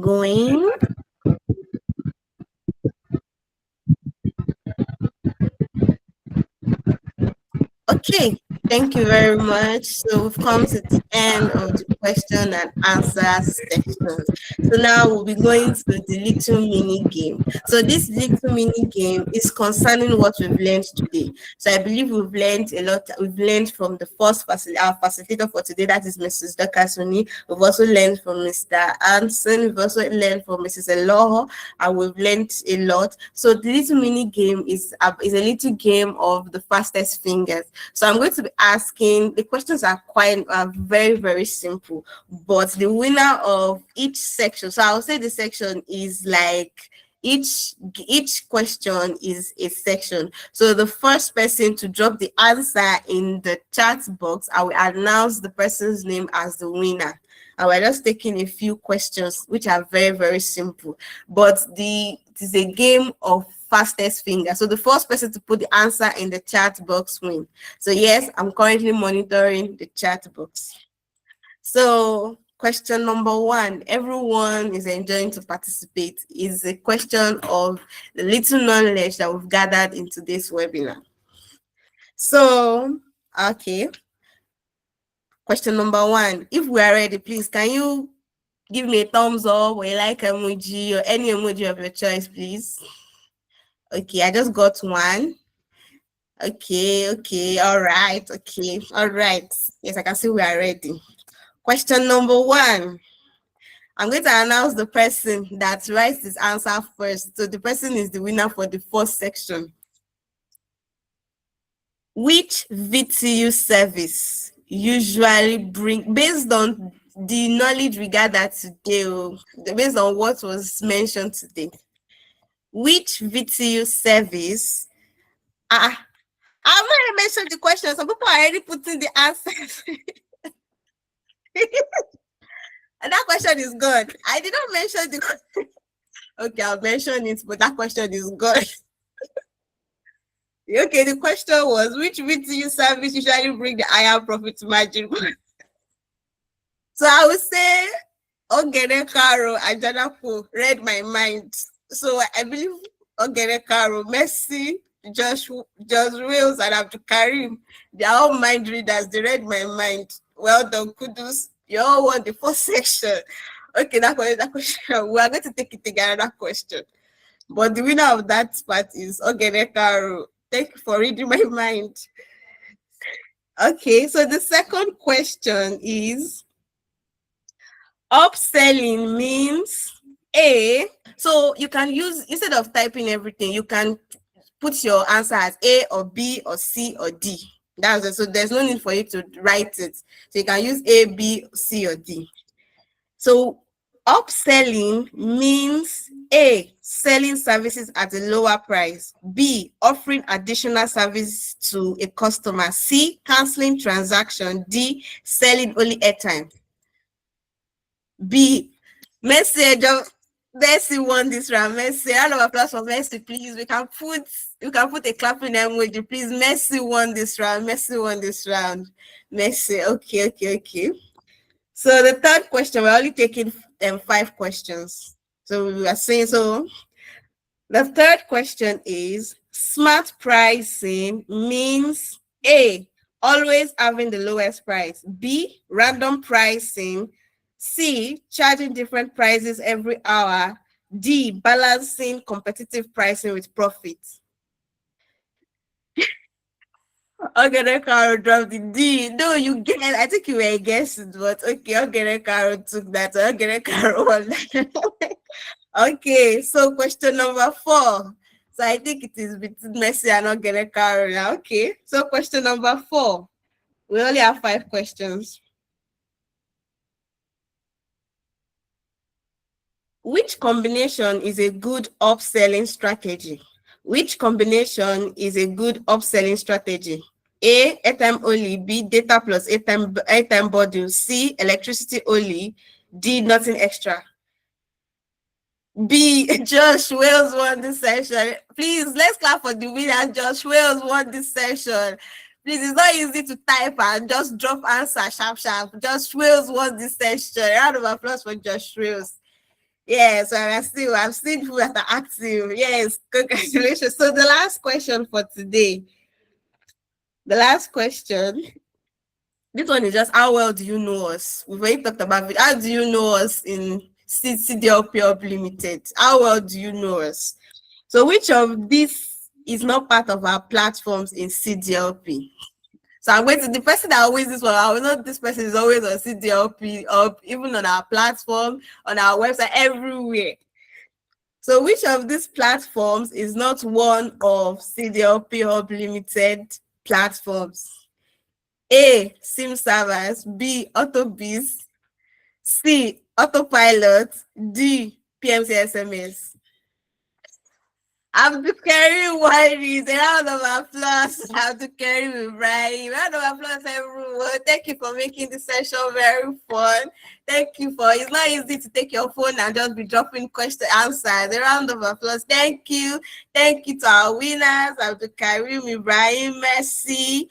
Going. Okay, thank you very much. So we've come to the end of the question and answer section. So now we'll be going to the little mini game. So this little mini game is concerning what we've learned today. So I believe we've learned a lot. We've learned from the first our facilitator for today, that is Mrs. Dakasuni. We've also learned from Mr. Anson. We've also learned from Mrs. Eloho, and we've learned a lot. So the little mini game is a little game of the fastest fingers. So I'm going to be asking, the questions are very, very simple, but the winner of each section, so I'll say the section is like each question is a section. So the first person to drop the answer in the chat box, I will announce the person's name as the winner. And we're just taking a few questions, which are very, very simple. But it is a game of fastest finger. So the first person to put the answer in the chat box win. So yes, I'm currently monitoring the chat box. So question number one, everyone is enjoying to participate, is a question of the little knowledge that we've gathered in today's webinar. So, okay. Question number one, if we are ready, please, can you give me a thumbs up or a like emoji or any emoji of your choice, please? Okay, I just got one. Okay, all right, okay, all right. Yes, I can see we are ready. Question number one. I'm going to announce the person that writes this answer first. So the person is the winner for the first section. Which VTU service usually based on the knowledge we gathered today, based on what was mentioned today, which VTU service, I'm not even mentioned the question. Some people are already putting the answers. And that question is gone. I did not mention the question. Okay, I'll mention it, but that question is gone. Okay, the question was which VTU service usually bring the higher profit margin? So I would say Ogene Caro and Janapo read my mind. So I believe Ogene Caro, Messi, Josh, Josh Wills and Abdul Karim. They are all mind readers. They read my mind. Well done, kudos. You all won the first section. Okay, that question. We are going to take it again, another question. But the winner of that part is Ogenekaru. Thank you for reading my mind. Okay, so the second question is upselling means A. So you can use, instead of typing everything, you can put your answer as A or B or C or D. That's it. So there's no need for you to write it. So you can use A, B, C, or D. So upselling means A, selling services at a lower price. B, offering additional service to a customer. C, canceling transaction. D, selling only airtime. B, Messi just Messi won this round. Messi, round of applause for Messi, please. We can put a clapping emoji, please. Messi won this round. Messi won this round. Messi. Okay. So the third question, we're only taking 5 questions. So we are saying, so the third question is smart pricing means A, always having the lowest price. B, random pricing. C, charging different prices every hour. D, balancing competitive pricing with profit. Okay, then Carol dropped the D. No, you get. I think you were guessing, but okay. Okay, then Carol took that. Okay, then Carol won that. Okay, so question number 4. So I think it is between Messi and Ogene Carol now. Okay, so question number 4. We only have 5 questions. Which combination is a good upselling strategy? Which combination is a good upselling strategy? A, airtime only. B, data plus airtime bundle. C, electricity only. D, nothing extra. B, Josh Wales won this session. Please, let's clap for the winner. Josh Wales won this session. Please, it's not easy to type and just drop answer sharp. Josh Wales won this session. Round of applause for Josh Wales. Yes, I've seen people that are active. Yes, congratulations. So the last question for today. The last question. This one is just how well do you know us? We've already talked about it. How do you know us in CDLP Up Limited? How well do you know us? So which of these is not part of our platforms in CDLP? So I'm going to the person that always this one. I will know this person is always on CDLP Up, even on our platform, on our website, everywhere. So which of these platforms is not one of CDLP Hub Limited platforms? A, SIM servers. B, Autobiz. C, Autopilot. D, PMC SMS. Abdul Karim Wari, a round of applause. Abdul Karim Ibrahim, round of applause, everyone. Thank you for making this session very fun. Thank you for, it's not easy to take your phone and just be dropping question answers. A round of applause. Thank you. Thank you to our winners, Abdul Karim Ibrahim, Messi,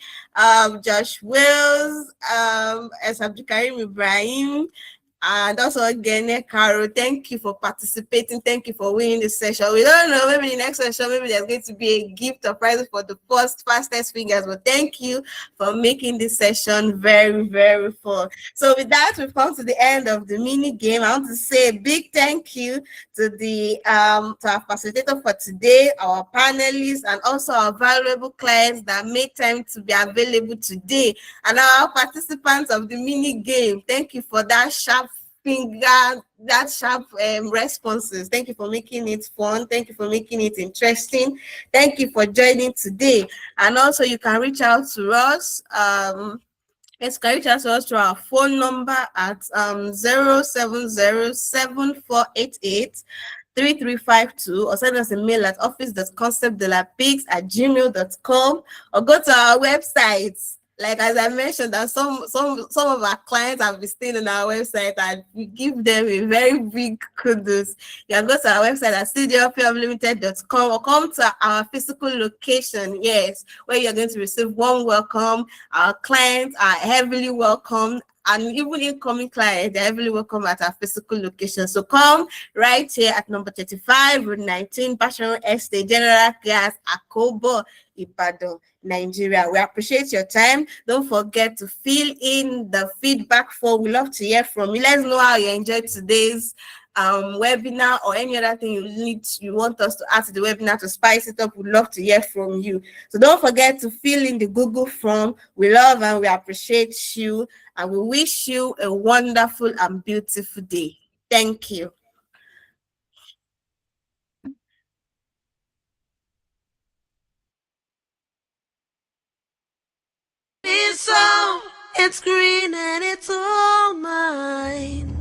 Josh Wills, Abdul Karim Ibrahim. And also again, Carol, thank you for participating. Thank you for winning this session. We don't know, maybe the next session, maybe there's going to be a gift or prize for the fastest fingers. But thank you for making this session very fun. So with that, we've come to the end of the mini game. I want to say a big thank you to the to our facilitator for today, our panelists, and also our valuable clients that made time to be available today, and our participants of the mini game. Thank you for that sharp responses. Thank you for making it fun. Thank you for making it interesting. Thank you for joining today. And also you can reach out to us. Yes, can reach out to us through our phone number at 07074883352, or send us a mail at office.conceptdelapigs@gmail.com, or go to our website. Like as I mentioned, that some of our clients have been staying on our website, and we give them a very big kudos. You can go to our website at studiopulimited.com, or come to our physical location, yes, where you're going to receive warm welcome. Our clients are heavily welcomed. and even incoming clients, they're heavily welcome at our physical location. So come right here at number 35, Road 19, Passion Estate, General Gas, Akobo, Ibadan, Nigeria. We appreciate your time. Don't forget to fill in the feedback form. We love to hear from you. Let us know how you enjoyed today's webinar, or any other thing you want us to add to the webinar to spice it up. We'd love to hear from you. So don't forget to fill in the Google form. We love and we appreciate you, and we wish you a wonderful and beautiful day. Thank you. So it's green and it's all mine.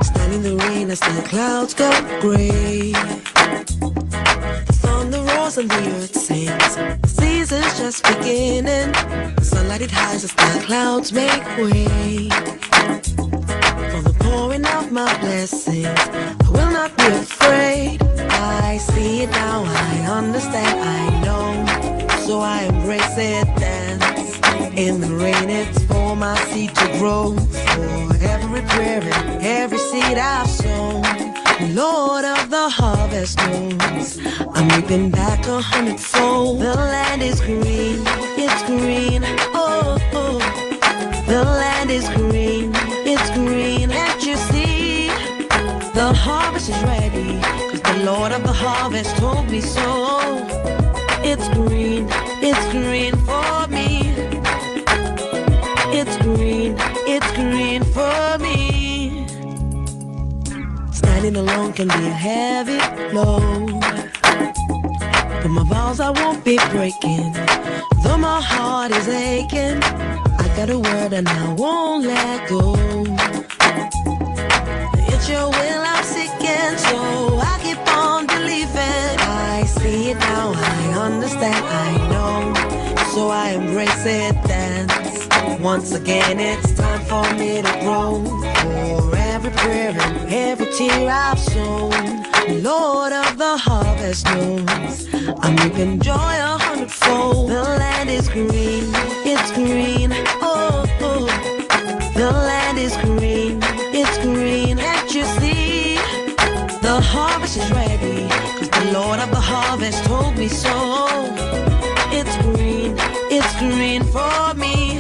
Stand in the rain as the clouds go gray. And the earth sings. The season's just beginning. Sunlight it hides as the clouds make way for the pouring of my blessings. I will not be afraid. I see it now, I understand, I know. So I embrace it, dance. In the rain it's for my seed to grow. For every prayer and every seed I've sown, Lord of the harvest knows I'm reaping back 100-fold. The land is green, it's green, oh, oh. The land is green, it's green. Can't you see? The harvest is ready, 'cause the Lord of the harvest told me so. It's green for me. It's green for me. Standing alone can be a heavy load, but my vows I won't be breaking. Though my heart is aching, I got a word and I won't let go. It's your will I'm seeking, so I keep on believing. I see it now, I understand, I know. So I embrace it, dance. Once again it's time for me to grow. For every prayer and every tear I've sown, Lord of the harvest knows I'm reaping joy 100-fold. The land is green, it's green, oh, oh. The land is green, it's green. Can't you see? The harvest is ready, 'cause the Lord of the harvest told me so. It's green for me.